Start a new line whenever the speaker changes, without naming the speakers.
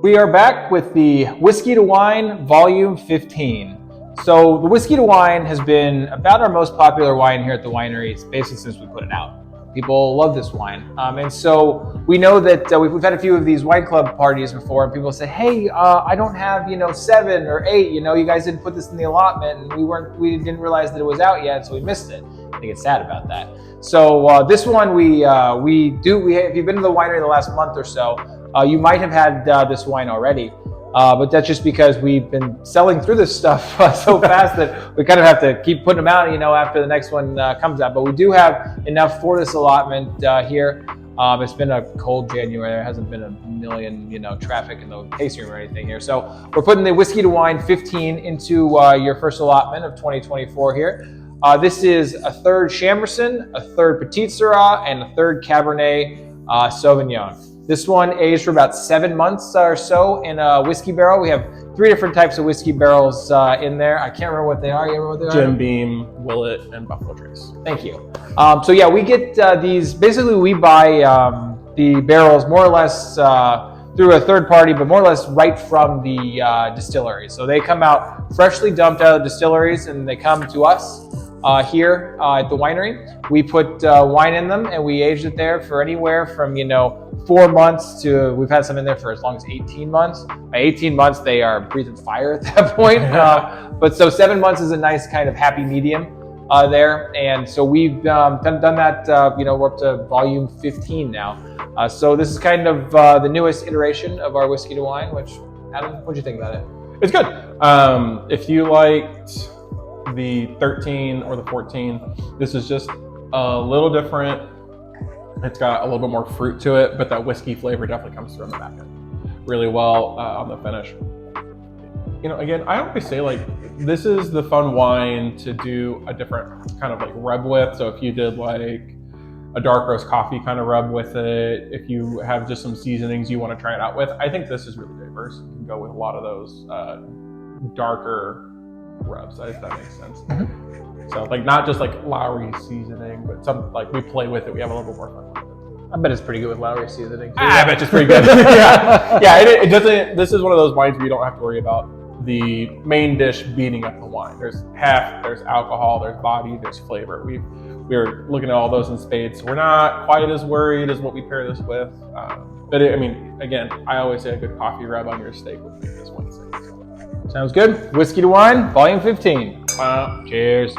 We are back with the Whiskey to Wine Volume 15. So the Whiskey to Wine has been about our most popular wine here at the winery, basically since we put it out. People love this wine. And so we know that we've had a few of these wine club parties before, and people say, hey, I don't have, 7 or 8, you guys didn't put this in the allotment, and we didn't realize that it was out yet, so we missed it. I think it's sad about that. So this one if you've been to the winery the last month or so, you might have had this wine already. But that's just because we've been selling through this stuff so fast that we kind of have to keep putting them out, after the next one comes out. But we do have enough for this allotment here. It's been a cold January. There hasn't been a million, traffic in the tasting room or anything here. So we're putting the Whiskey to Wine 15 into your first allotment of 2024 here. This is a third Chamberson, a third Petit Syrah, and a third Cabernet Sauvignon. This one aged for about 7 months or so in a whiskey barrel. We have 3 different types of whiskey barrels in there. I can't remember what they are. You remember what they are?
Jim Beam, Willet, and Buffalo Trace.
Thank you. So yeah, we get these. Basically, we buy the barrels more or less through a third party, but more or less right from the distillery. So they come out freshly dumped out of distilleries, and they come to us here at the winery. We put wine in them, and we age it there for anywhere from 4 months to, we've had some in there for as long as 18 months. By 18 months, they are breathing fire at that point. But so 7 months is a nice kind of happy medium there. And so we've done that, we're up to volume 15 now. So this is kind of the newest iteration of our Whiskey to Wine, which, Adam, what'd you think about it?
It's good. If you liked the 13 or the 14, this is just a little different. It's got a little bit more fruit to it, but that whiskey flavor definitely comes through on the back end really well on the finish. Again, I always say this is the fun wine to do a different kind of rub with. So if you did a dark roast coffee kind of rub with it, if you have just some seasonings you want to try it out with, I think this is really diverse. You can go with a lot of those darker rubs, if that makes sense. Mm-hmm. So not just Lowry seasoning, but some we play with it. We have a little bit more fun with it.
I bet it's pretty good with Lowry seasoning.
I bet it's pretty good. yeah. It doesn't. This is one of those wines where you don't have to worry about the main dish beating up the wine. There's heft, there's alcohol, there's body, there's flavor. We're looking at all those in spades. So we're not quite as worried as what we pair this with. But again, I always say a good coffee rub on your steak would make this one steak.
Sounds good. Whiskey to Wine, Volume 15.
Cheers.